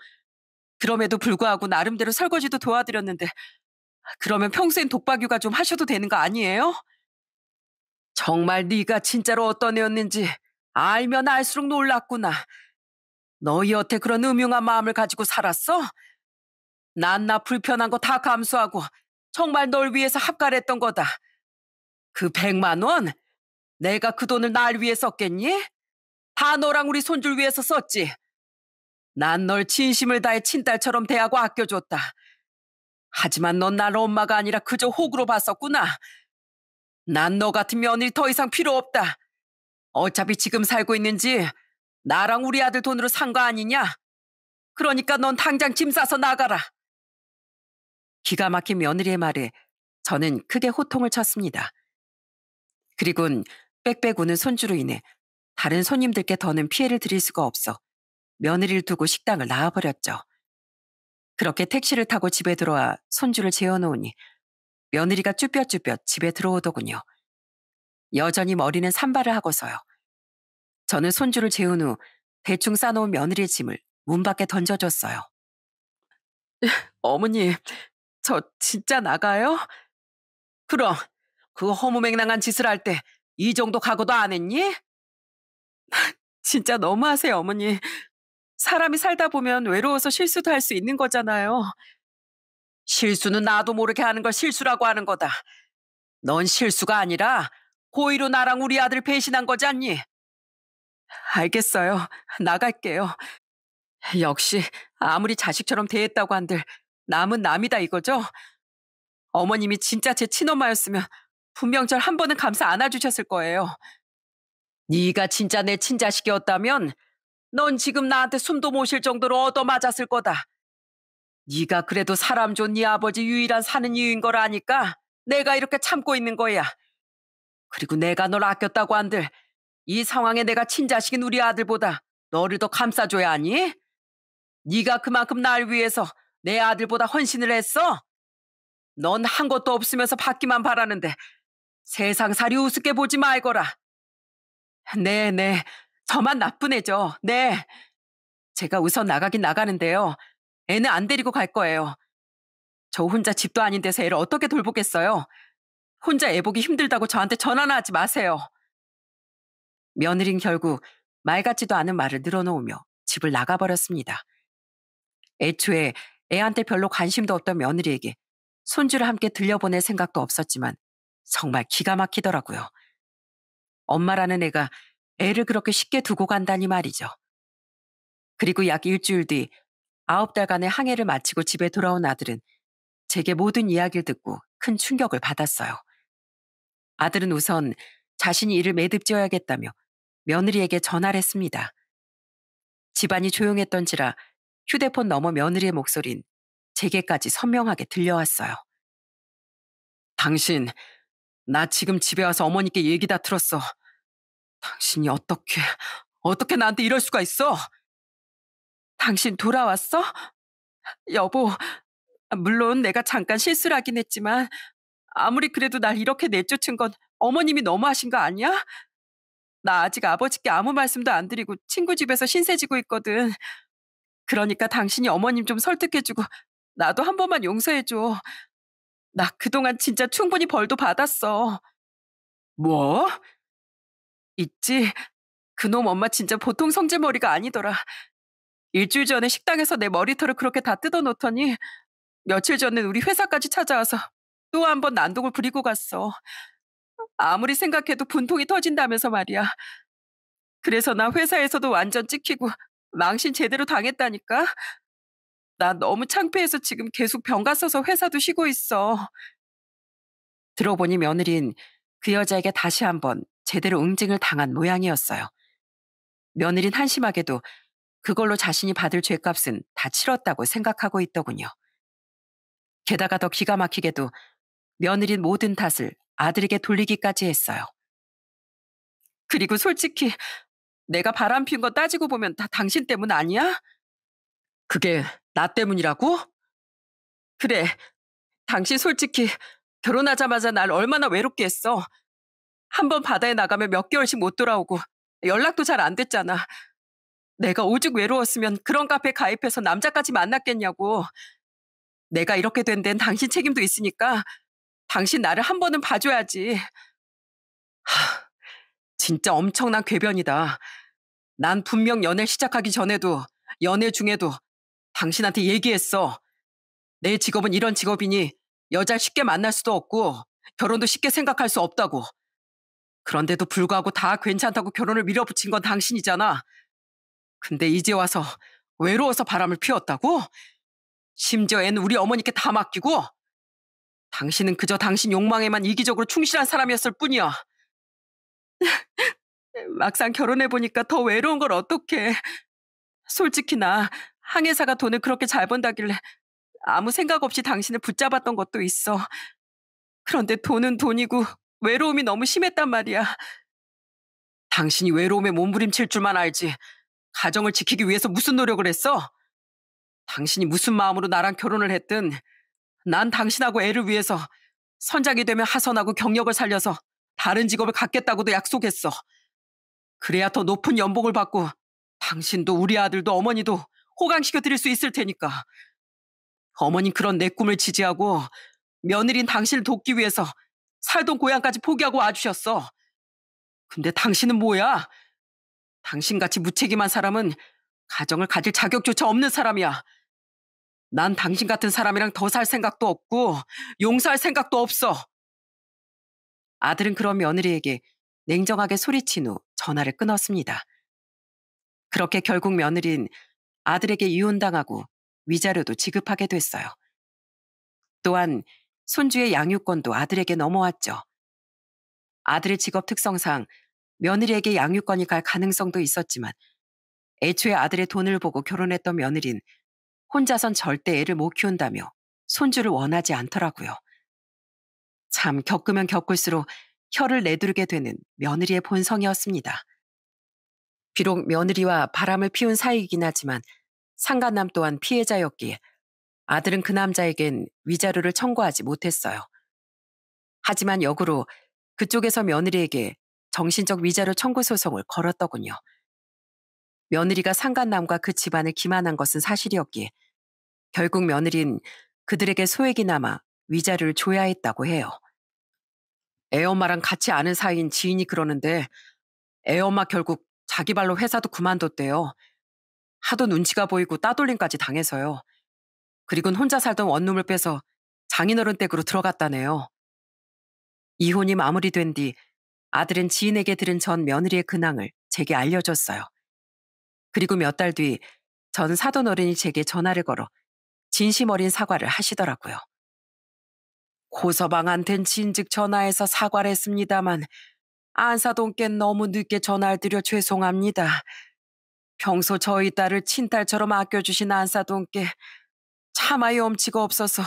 그럼에도 불구하고 나름대로 설거지도 도와드렸는데 그러면 평소엔 독박육아 좀 하셔도 되는 거 아니에요? 정말 네가 진짜로 어떤 애였는지 알면 알수록 놀랐구나. 너희 여태 그런 음흉한 마음을 가지고 살았어? 난 나 불편한 거 다 감수하고 정말 널 위해서 합갈했던 거다. 그 100만 원? 내가 그 돈을 날 위해 썼겠니? 다 너랑 우리 손줄 위해서 썼지. 난 널 진심을 다해 친딸처럼 대하고 아껴줬다. 하지만 넌 날 엄마가 아니라 그저 호구로 봤었구나. 난 너 같은 며느리 더 이상 필요 없다. 어차피 지금 살고 있는지 나랑 우리 아들 돈으로 산 거 아니냐? 그러니까 넌 당장 짐 싸서 나가라. 기가 막힌 며느리의 말에 저는 크게 호통을 쳤습니다. 그리곤 빽빽 우는 손주로 인해 다른 손님들께 더는 피해를 드릴 수가 없어 며느리를 두고 식당을 나와버렸죠. 그렇게 택시를 타고 집에 들어와 손주를 재워놓으니 며느리가 쭈뼛쭈뼛 집에 들어오더군요. 여전히 머리는 산발을 하고서요. 저는 손주를 재운 후 대충 싸놓은 며느리의 짐을 문 밖에 던져줬어요. 어머니, 저 진짜 나가요? 그럼 그 허무맹랑한 짓을 할 때 이 정도 각오도 안 했니? 진짜 너무하세요, 어머니. 사람이 살다 보면 외로워서 실수도 할 수 있는 거잖아요. 실수는 나도 모르게 하는 걸 실수라고 하는 거다. 넌 실수가 아니라 고의로 나랑 우리 아들 배신한 거지 않니? 알겠어요. 나갈게요. 역시 아무리 자식처럼 대했다고 한들 남은 남이다 이거죠? 어머님이 진짜 제 친엄마였으면 분명 절 한 번은 감싸 안아주셨을 거예요. 네가 진짜 내 친자식이었다면 넌 지금 나한테 숨도 못 쉴 정도로 얻어맞았을 거다. 네가 그래도 사람 좋은 네 아버지 유일한 사는 이유인 걸 아니까 내가 이렇게 참고 있는 거야. 그리고 내가 널 아꼈다고 한들 이 상황에 내가 친자식인 우리 아들보다 너를 더 감싸줘야 하니? 네가 그만큼 날 위해서 내 아들보다 헌신을 했어? 넌 한 것도 없으면서 받기만 바라는데 세상살이 우습게 보지 말거라. 네. 저만 나쁜 애죠. 네. 제가 우선 나가긴 나가는데요. 애는 안 데리고 갈 거예요. 저 혼자 집도 아닌 데서 애를 어떻게 돌보겠어요? 혼자 애 보기 힘들다고 저한테 전화나 하지 마세요. 며느린 결국 말 같지도 않은 말을 늘어놓으며 집을 나가버렸습니다. 애초에 애한테 별로 관심도 없던 며느리에게 손주를 함께 들려보낼 생각도 없었지만 정말 기가 막히더라고요. 엄마라는 애가 애를 그렇게 쉽게 두고 간다니 말이죠. 그리고 약 일주일 뒤 9달간의 항해를 마치고 집에 돌아온 아들은 제게 모든 이야기를 듣고 큰 충격을 받았어요. 아들은 우선 자신이 일을 매듭지어야겠다며 며느리에게 전화를 했습니다. 집안이 조용했던지라 휴대폰 너머 며느리의 목소린 제게까지 선명하게 들려왔어요. 당신, 나 지금 집에 와서 어머니께 얘기 다 들었어. 당신이 어떻게 나한테 이럴 수가 있어? 당신 돌아왔어? 여보, 물론 내가 잠깐 실수를 하긴 했지만 아무리 그래도 날 이렇게 내쫓은 건 어머님이 너무하신 거 아니야? 나 아직 아버지께 아무 말씀도 안 드리고 친구 집에서 신세 지고 있거든. 그러니까 당신이 어머님 좀 설득해주고 나도 한 번만 용서해줘. 나 그동안 진짜 충분히 벌도 받았어. 뭐? 있지. 그놈 엄마 진짜 보통 성질머리가 아니더라. 일주일 전에 식당에서 내 머리털을 그렇게 다 뜯어놓더니 며칠 전엔 우리 회사까지 찾아와서 또 한 번 난동을 부리고 갔어. 아무리 생각해도 분통이 터진다면서 말이야. 그래서 나 회사에서도 완전 찍히고 망신 제대로 당했다니까. 나 너무 창피해서 지금 계속 병가 써서 회사도 쉬고 있어. 들어보니 며느린 그 여자에게 다시 한번 제대로 응징을 당한 모양이었어요. 며느린 한심하게도 그걸로 자신이 받을 죗값은 다 치렀다고 생각하고 있더군요. 게다가 더 기가 막히게도 며느리 모든 탓을 아들에게 돌리기까지 했어요. 그리고 솔직히 내가 바람핀 거 따지고 보면 다 당신 때문 아니야? 그게 나 때문이라고? 그래, 당신 솔직히 결혼하자마자 날 얼마나 외롭게 했어. 한 번 바다에 나가면 몇 개월씩 못 돌아오고 연락도 잘 안 됐잖아. 내가 오죽 외로웠으면 그런 카페 가입해서 남자까지 만났겠냐고. 내가 이렇게 된 데는 당신 책임도 있으니까 당신 나를 한 번은 봐줘야지. 진짜 엄청난 궤변이다. 난 분명 연애 시작하기 전에도 연애 중에도 당신한테 얘기했어. 내 직업은 이런 직업이니 여자를 쉽게 만날 수도 없고 결혼도 쉽게 생각할 수 없다고. 그런데도 불구하고 다 괜찮다고 결혼을 밀어붙인 건 당신이잖아. 근데 이제 와서 외로워서 바람을 피웠다고? 심지어 애는 우리 어머니께 다 맡기고? 당신은 그저 당신 욕망에만 이기적으로 충실한 사람이었을 뿐이야. 막상 결혼해보니까 더 외로운 걸 어떡해. 솔직히 나 항해사가 돈을 그렇게 잘 번다길래 아무 생각 없이 당신을 붙잡았던 것도 있어. 그런데 돈은 돈이고 외로움이 너무 심했단 말이야. 당신이 외로움에 몸부림칠 줄만 알지. 가정을 지키기 위해서 무슨 노력을 했어? 당신이 무슨 마음으로 나랑 결혼을 했든 난 당신하고 애를 위해서 선장이 되면 하선하고 경력을 살려서 다른 직업을 갖겠다고도 약속했어. 그래야 더 높은 연봉을 받고 당신도 우리 아들도 어머니도 호강시켜 드릴 수 있을 테니까. 어머닌 그런 내 꿈을 지지하고 며느린 당신을 돕기 위해서 살던 고향까지 포기하고 와주셨어. 근데 당신은 뭐야? 당신같이 무책임한 사람은 가정을 가질 자격조차 없는 사람이야. 난 당신 같은 사람이랑 더 살 생각도 없고 용서할 생각도 없어. 아들은 그런 며느리에게 냉정하게 소리친 후 전화를 끊었습니다. 그렇게 결국 며느리는 아들에게 이혼당하고 위자료도 지급하게 됐어요. 또한 손주의 양육권도 아들에게 넘어왔죠. 아들의 직업 특성상 며느리에게 양육권이 갈 가능성도 있었지만 애초에 아들의 돈을 보고 결혼했던 며느린 혼자선 절대 애를 못 키운다며 손주를 원하지 않더라고요. 참 겪으면 겪을수록 혀를 내두르게 되는 며느리의 본성이었습니다. 비록 며느리와 바람을 피운 사이이긴 하지만 상간남 또한 피해자였기에 아들은 그 남자에겐 위자료를 청구하지 못했어요. 하지만 역으로 그쪽에서 며느리에게 정신적 위자료 청구 소송을 걸었더군요. 며느리가 상간남과 그 집안을 기만한 것은 사실이었기에 결국 며느리는 그들에게 소액이나마 위자료를 줘야 했다고 해요. 애엄마랑 같이 아는 사이인 지인이 그러는데 애엄마 결국 자기 발로 회사도 그만뒀대요. 하도 눈치가 보이고 따돌림까지 당해서요. 그리고는 혼자 살던 원룸을 빼서 장인어른 댁으로 들어갔다네요. 이혼이 마무리된 뒤 아들은 지인에게 들은 전 며느리의 근황을 제게 알려줬어요. 그리고 몇 달 뒤 전 사돈 어른이 제게 전화를 걸어 진심 어린 사과를 하시더라고요. 고서방한텐 진즉 전화해서 사과를 했습니다만 안사돈께 너무 늦게 전화를 드려 죄송합니다. 평소 저희 딸을 친딸처럼 아껴주신 안사돈께 차마 염치가 없어서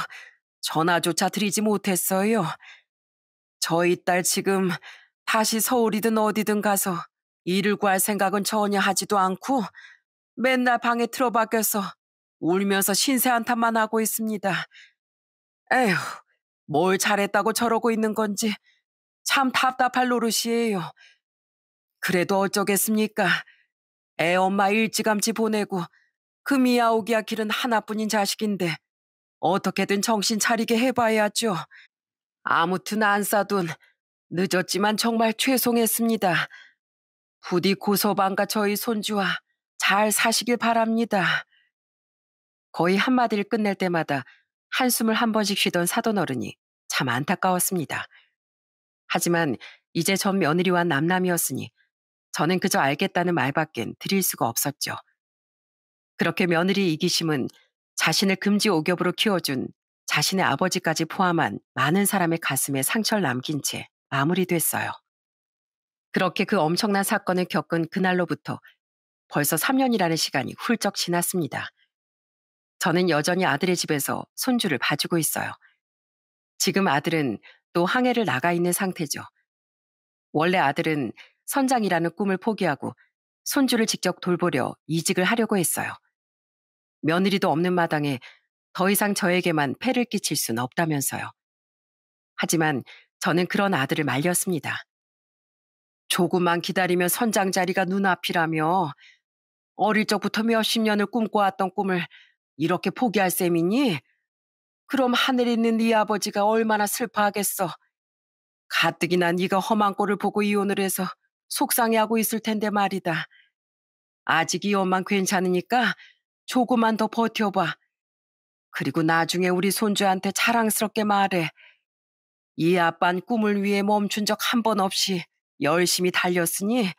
전화조차 드리지 못했어요. 저희 딸 지금 다시 서울이든 어디든 가서 일을 구할 생각은 전혀 하지도 않고 맨날 방에 틀어박혀서 울면서 신세 한탄만 하고 있습니다. 에휴, 뭘 잘했다고 저러고 있는 건지 참 답답할 노릇이에요. 그래도 어쩌겠습니까? 애 엄마 일찌감치 보내고 그 미아오기야 길은 하나뿐인 자식인데 어떻게든 정신 차리게 해봐야죠. 아무튼 안사돈 늦었지만 정말 죄송했습니다. 부디 고서방과 저희 손주와 잘 사시길 바랍니다. 거의 한마디를 끝낼 때마다 한숨을 한 번씩 쉬던 사돈 어른이 참 안타까웠습니다. 하지만 이제 전 며느리와 남남이었으니 저는 그저 알겠다는 말밖엔 드릴 수가 없었죠. 그렇게 며느리 이기심은 자신을 금지 오겹으로 키워준 자신의 아버지까지 포함한 많은 사람의 가슴에 상처를 남긴 채 마무리됐어요. 그렇게 그 엄청난 사건을 겪은 그날로부터 벌써 3년이라는 시간이 훌쩍 지났습니다. 저는 여전히 아들의 집에서 손주를 봐주고 있어요. 지금 아들은 또 항해를 나가 있는 상태죠. 원래 아들은 선장이라는 꿈을 포기하고 손주를 직접 돌보려 이직을 하려고 했어요. 며느리도 없는 마당에 더 이상 저에게만 폐를 끼칠 순 없다면서요. 하지만 저는 그런 아들을 말렸습니다. 조금만 기다리면 선장 자리가 눈앞이라며 어릴 적부터 몇십 년을 꿈꿔왔던 꿈을 이렇게 포기할 셈이니? 그럼 하늘에 있는 네 아버지가 얼마나 슬퍼하겠어. 가뜩이나 네가 험한 꼴을 보고 이혼을 해서 속상해하고 있을 텐데 말이다. 아직 이혼만 괜찮으니까 조금만 더 버텨봐. 그리고 나중에 우리 손주한테 자랑스럽게 말해. 이 아빤 꿈을 위해 멈춘 적 한 번 없이 열심히 달렸으니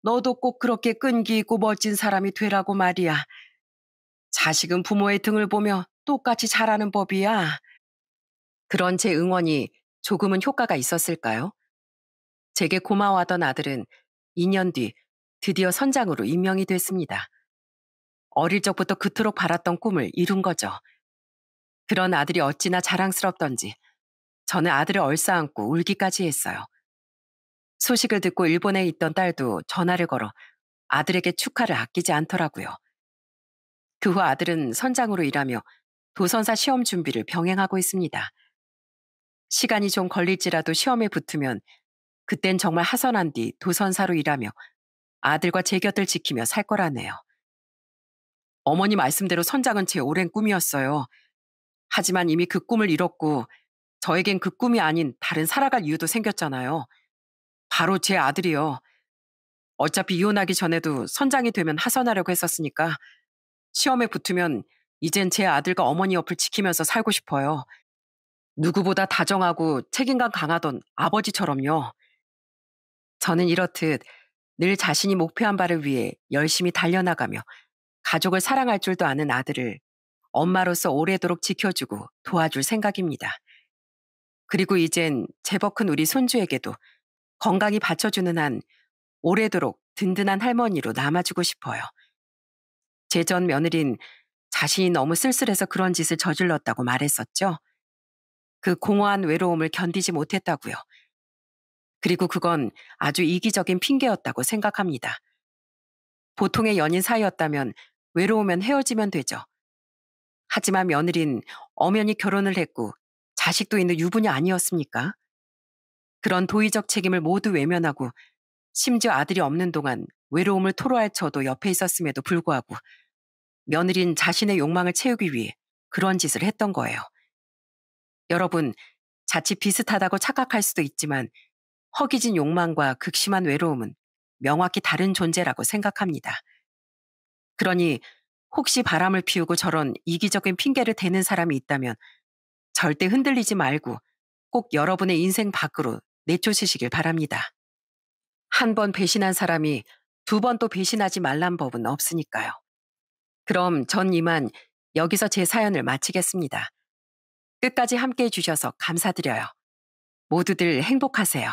너도 꼭 그렇게 끈기 있고 멋진 사람이 되라고 말이야. 자식은 부모의 등을 보며 똑같이 자라는 법이야. 그런 제 응원이 조금은 효과가 있었을까요? 제게 고마워하던 아들은 2년 뒤 드디어 선장으로 임명이 됐습니다. 어릴 적부터 그토록 바랐던 꿈을 이룬 거죠. 그런 아들이 어찌나 자랑스럽던지 저는 아들을 얼싸안고 울기까지 했어요. 소식을 듣고 일본에 있던 딸도 전화를 걸어 아들에게 축하를 아끼지 않더라고요. 그 후 아들은 선장으로 일하며 도선사 시험 준비를 병행하고 있습니다. 시간이 좀 걸릴지라도 시험에 붙으면 그땐 정말 하선한 뒤 도선사로 일하며 아들과 제 곁을 지키며 살 거라네요. 어머니 말씀대로 선장은 제 오랜 꿈이었어요. 하지만 이미 그 꿈을 이뤘고 저에겐 그 꿈이 아닌 다른 살아갈 이유도 생겼잖아요. 바로 제 아들이요. 어차피 이혼하기 전에도 선장이 되면 하선하려고 했었으니까 시험에 붙으면 이젠 제 아들과 어머니 옆을 지키면서 살고 싶어요. 누구보다 다정하고 책임감 강하던 아버지처럼요. 저는 이렇듯 늘 자신이 목표한 바를 위해 열심히 달려나가며 가족을 사랑할 줄도 아는 아들을 엄마로서 오래도록 지켜주고 도와줄 생각입니다. 그리고 이젠 제법 큰 우리 손주에게도 건강히 받쳐주는 한 오래도록 든든한 할머니로 남아주고 싶어요. 제 전 며느린 자신이 너무 쓸쓸해서 그런 짓을 저질렀다고 말했었죠. 그 공허한 외로움을 견디지 못했다고요. 그리고 그건 아주 이기적인 핑계였다고 생각합니다. 보통의 연인 사이였다면 외로우면 헤어지면 되죠. 하지만 며느린 엄연히 결혼을 했고 자식도 있는 유부녀 아니었습니까? 그런 도의적 책임을 모두 외면하고 심지어 아들이 없는 동안 외로움을 토로할 저도 옆에 있었음에도 불구하고 며느린 자신의 욕망을 채우기 위해 그런 짓을 했던 거예요. 여러분, 자칫 비슷하다고 착각할 수도 있지만 허기진 욕망과 극심한 외로움은 명확히 다른 존재라고 생각합니다. 그러니 혹시 바람을 피우고 저런 이기적인 핑계를 대는 사람이 있다면 절대 흔들리지 말고 꼭 여러분의 인생 밖으로 내쫓으시길 바랍니다. 한 번 배신한 사람이 두 번 또 배신하지 말란 법은 없으니까요. 그럼 전 이만 여기서 제 사연을 마치겠습니다. 끝까지 함께 해주셔서 감사드려요. 모두들 행복하세요.